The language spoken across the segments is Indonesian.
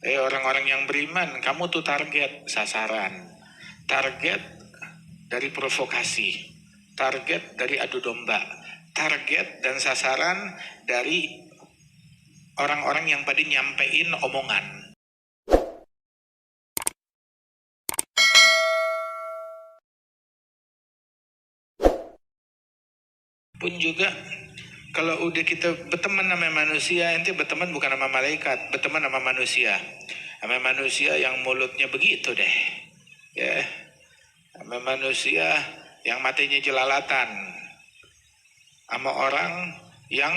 Orang-orang yang beriman, kamu tuh target sasaran, target dari provokasi, target dari adu domba, target dan sasaran dari orang-orang yang pada nyampein omongan. Pun juga kalau udah kita berteman sama manusia, ente berteman bukan sama malaikat, berteman sama manusia. Sama manusia yang mulutnya begitu deh. Ya, sama manusia yang matanya jelalatan. Sama orang yang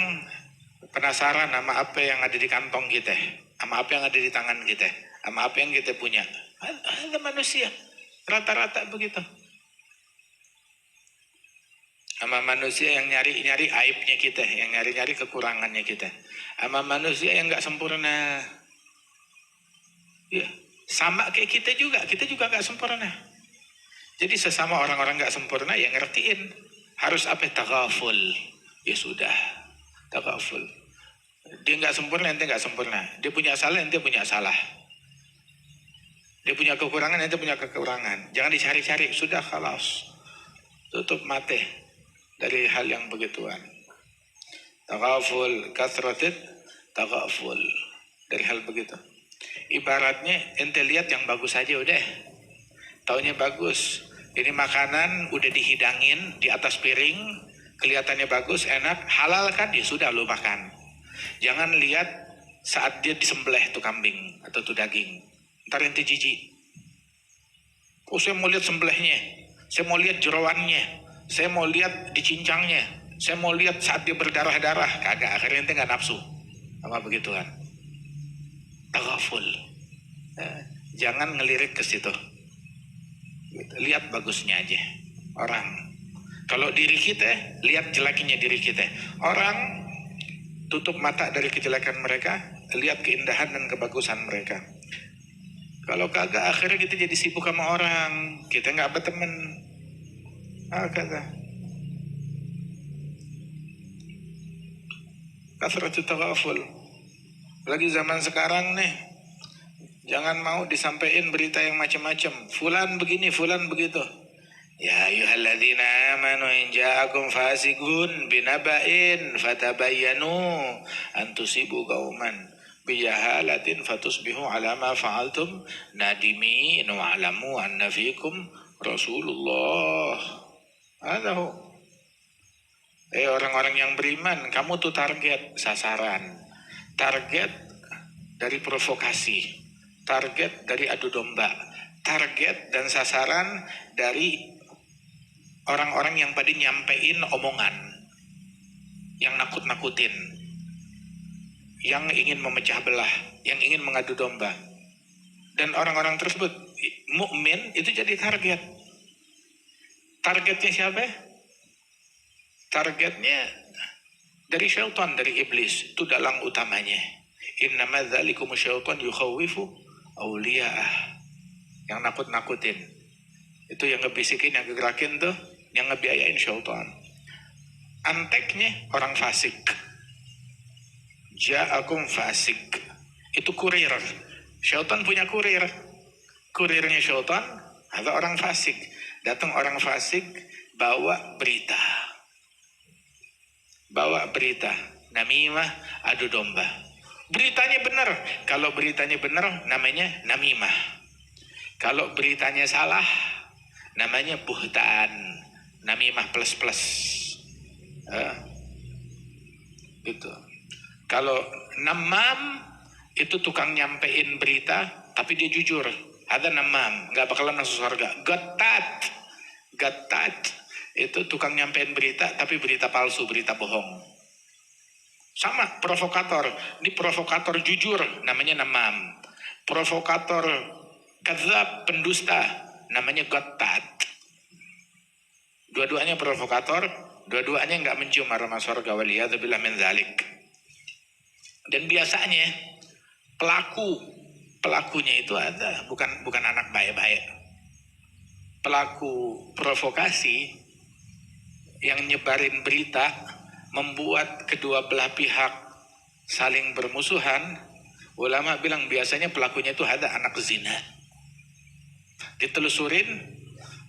penasaran sama apa yang ada di kantong kita, sama apa yang ada di tangan kita, sama apa yang kita punya. Ada manusia, rata-rata begitu. Sama manusia yang nyari-nyari aibnya kita, yang nyari-nyari kekurangannya kita. Sama manusia yang nggak sempurna. Ya, sama kayak kita juga nggak sempurna. Jadi sesama orang-orang nggak sempurna yang ngertiin harus apa? Taghaful. Ya sudah, taghaful. Dia nggak sempurna, ente nggak sempurna. Dia punya salah, ente punya salah. Dia punya kekurangan, ente punya kekurangan. Jangan dicari-cari, sudah khalas. Tutup mata dari hal yang begituan. Taghaful, kasratit, taghaful. Dari hal begitu. Ibaratnya ente lihat yang bagus aja udah. Taunya bagus. Ini makanan udah dihidangin di atas piring, kelihatannya bagus, enak, halal kan? Ya sudah lu makan. Jangan lihat saat dia disembelih tuh kambing atau tuh daging. Ntar ente jijik. Oh, saya mau lihat sembelihnya, saya mau lihat jeroannya, saya mau lihat dicincangnya, saya mau lihat saat dia berdarah-darah. Kagak, akhirnya ente nggak nafsu sama begituan. Taghaful. Jangan ngelirik ke situ. Lihat bagusnya aja orang. Kalau diri kita, lihat jeleknya diri kita. Orang tutup mata dari kejelekan mereka, lihat keindahan dan kebagusan mereka. Kalau kagak, akhirnya kita jadi sibuk sama orang, kita nggak berteman. Kagak. Kasratul taghaful. Lagi zaman sekarang nih, jangan mau disampaikan berita yang macam-macam. Fulan begini, fulan begitu. Ya ayyuhalladzina amanu in ja'akum fasiqun binaba'in fatabayyanu an tusibu qauman bijahalatin fatusbihu ala ma fa'altum nadimin wa'lamu anna fikum Rasulullah. Adahu. Orang-orang yang beriman, kamu tuh target sasaran, target dari provokasi, target dari adu domba, target dan sasaran dari orang-orang yang pada nyampein omongan, yang nakut-nakutin, yang ingin memecah belah, yang ingin mengadu domba. Dan orang-orang tersebut, mukmin itu jadi target. Targetnya siapa? Targetnya dari syaitan, dari iblis. Itu dalang utamanya. Innama dzalikum syaitan yukhawifu awliya'ah. Yang nakut-nakutin. Itu yang ngebisikin, yang ngegerakin tuh, yang ngebiayain syaitan. Anteknya orang fasik. Ja'akum fasik. Itu kurir. Syaitan punya kurir. Kurirnya syaitan ada orang fasik. Datang orang fasik bawa berita. Bawa berita. Namimah, adu domba. Beritanya benar. Kalau beritanya benar namanya namimah. Kalau beritanya salah namanya buhtan. Namimah plus. Gitu. Kalau namam itu tukang nyampein berita tapi dia jujur. Ada namam, nggak bakalan masuk surga. Gatat itu tukang nyampein berita tapi berita palsu, berita bohong. Sama provokator. Ini provokator jujur namanya namam. Provokator kadzab, pendusta namanya gatat. Dua-duanya provokator, dua-duanya nggak mencium aroma surga, waliyadzubillah min dzalik. Dan biasanya pelakunya itu ada bukan anak baik-baik. Pelaku provokasi yang nyebarin berita membuat kedua belah pihak saling bermusuhan, Ulama bilang biasanya pelakunya itu ada anak zina. Ditelusurin,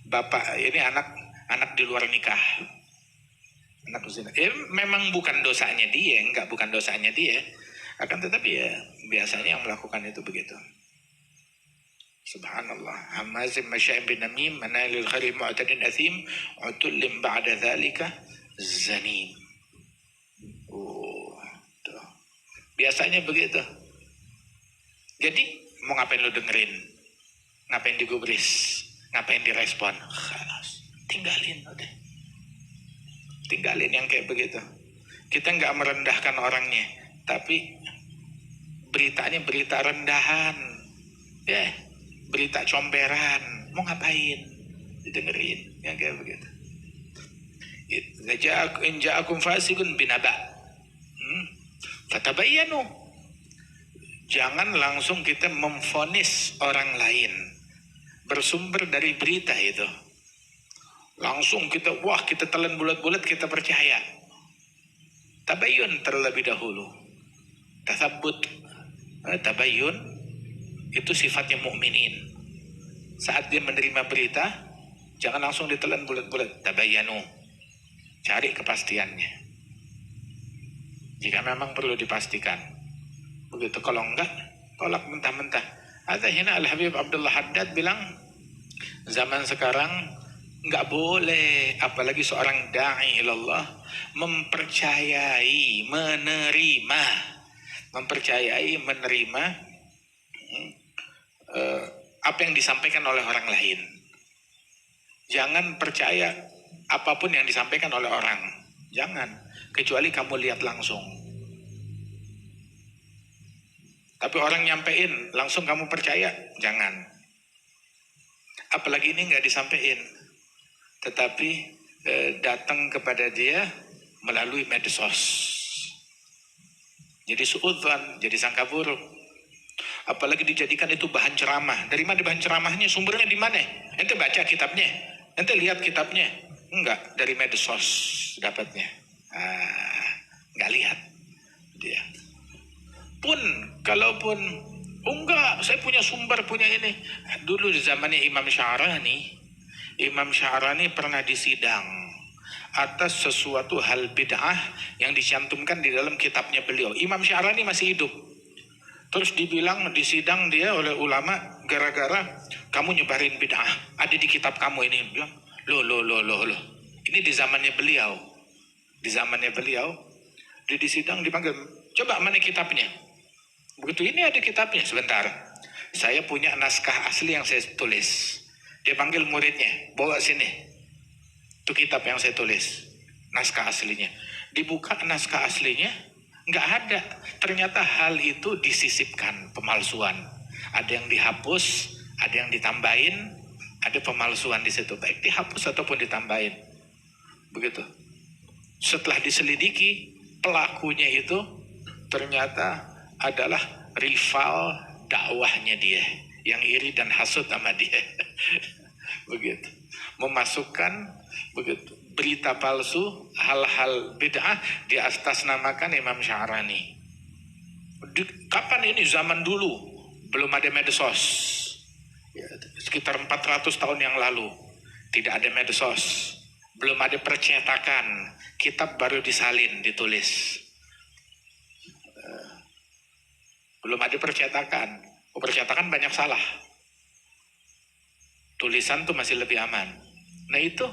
bapak ini anak di luar nikah, anak zina. Memang bukan dosanya dia, bukan dosanya dia. Akan tetapi ya biasanya yang melakukan itu begitu. Subhanallah. Hamazim masya'im bin namim manalil khairi mu'tadin athim utullim ba'da dhalika zanim. Tuh. Biasanya begitu. Jadi mau ngapain lu dengerin? Ngapain digubris? Ngapain direspon? Khalas, tinggalin udah. Tinggalin yang kayak begitu. Kita nggak merendahkan orangnya, tapi beritanya berita rendahan. Berita comberan. Mau ngapain? Didengerin yang kayak begitu. In ja'akum fasiqun binaba. Fatabayyanu. Jangan langsung kita memvonis orang lain bersumber dari berita itu. Langsung kita telan bulat-bulat, kita percaya. Tabayyun terlebih dahulu. Tathabbut. Tabayyun itu sifatnya mukminin. Saat dia menerima berita, jangan langsung ditelan bulat-bulat. Tabayyanu. Cari kepastiannya. Jika memang perlu dipastikan. Begitu, kalau enggak, tolak mentah-mentah. Ada hina Al-Habib Abdullah Haddad bilang, zaman sekarang enggak boleh, apalagi seorang da'i ilallah, mempercayai, menerima apa yang disampaikan oleh orang lain. Jangan percaya apapun yang disampaikan oleh orang. Jangan, kecuali kamu lihat langsung. Tapi orang nyampein, langsung kamu percaya? Jangan. Apalagi ini nggak disampaikan, tetapi datang kepada dia melalui medsos. Jadi suudzon, jadi sangka buruk. Apalagi dijadikan itu bahan ceramah. Dari mana bahan ceramahnya? Sumbernya di mana? Ente baca kitabnya? Ente lihat kitabnya? Enggak, dari medsos dapatnya. Nggak lihat dia. Kalaupun enggak, saya punya sumber, punya ini. Dulu di zamannya Imam Sya'rani pernah disidang atas sesuatu hal bid'ah yang dicantumkan di dalam kitabnya beliau. Imam Sya'rani masih hidup. Terus dibilang di sidang dia oleh ulama, gara-gara kamu nyebarin bid'ah, ada di kitab kamu ini. Bilang, loh. Ini di zamannya beliau. Di sidang dipanggil, coba mana kitabnya? Begitu, ini ada kitabnya. Sebentar, saya punya naskah asli yang saya tulis. Dia panggil muridnya, bawa sini. Itu kitab yang saya tulis, naskah aslinya. Dibuka naskah aslinya, nggak ada. Ternyata hal itu disisipkan, pemalsuan. Ada yang dihapus, ada yang ditambahin, ada pemalsuan di situ. Baik dihapus ataupun ditambahin. Begitu. Setelah diselidiki, pelakunya itu ternyata adalah rival dakwahnya dia, yang iri dan hasut sama dia. Begitu. Memasukkan begitu berita palsu, hal-hal bid'ah di atas namakan Imam Sya'rani. Kapan ini? Zaman dulu belum ada medsos. Sekitar 400 tahun yang lalu tidak ada medsos, belum ada percetakan, kitab baru disalin, ditulis. Belum ada percetakan. Percetakan banyak salah. Tulisan tuh masih lebih aman. Nah itu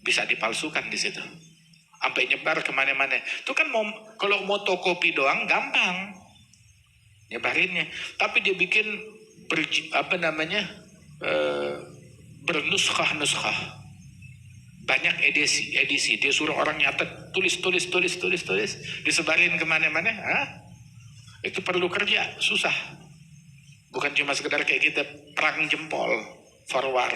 bisa dipalsukan di situ. Sampai nyebar kemana-mana. Itu kan kalau mau fotokopi doang gampang nyebarinnya. Tapi dia bikin bernuskah. Banyak edisi. Dia suruh orang nyatet, tulis, disebarin kemana-mana. Itu perlu kerja, susah. Bukan cuma sekedar kayak kita perang jempol, forward.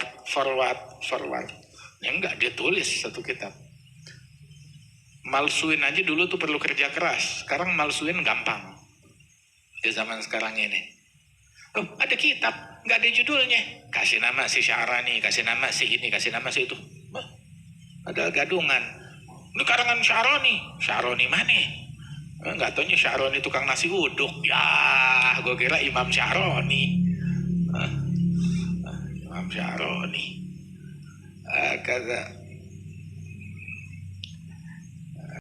Ya enggak, dia tulis satu kitab. Malsuin aja dulu tuh perlu kerja keras. Sekarang malsuin gampang. Di zaman sekarang ini. Ada kitab, nggak ada judulnya. Kasih nama si Sya'rani, kasih nama si ini, kasih nama si itu. Ada gadungan. Ini karangan Sya'rani. Sya'rani mana? Nggak taunya Sya'roni tukang nasi uduk. Ya, gue kira Imam Sya'roni. Imam Sya'roni. Kata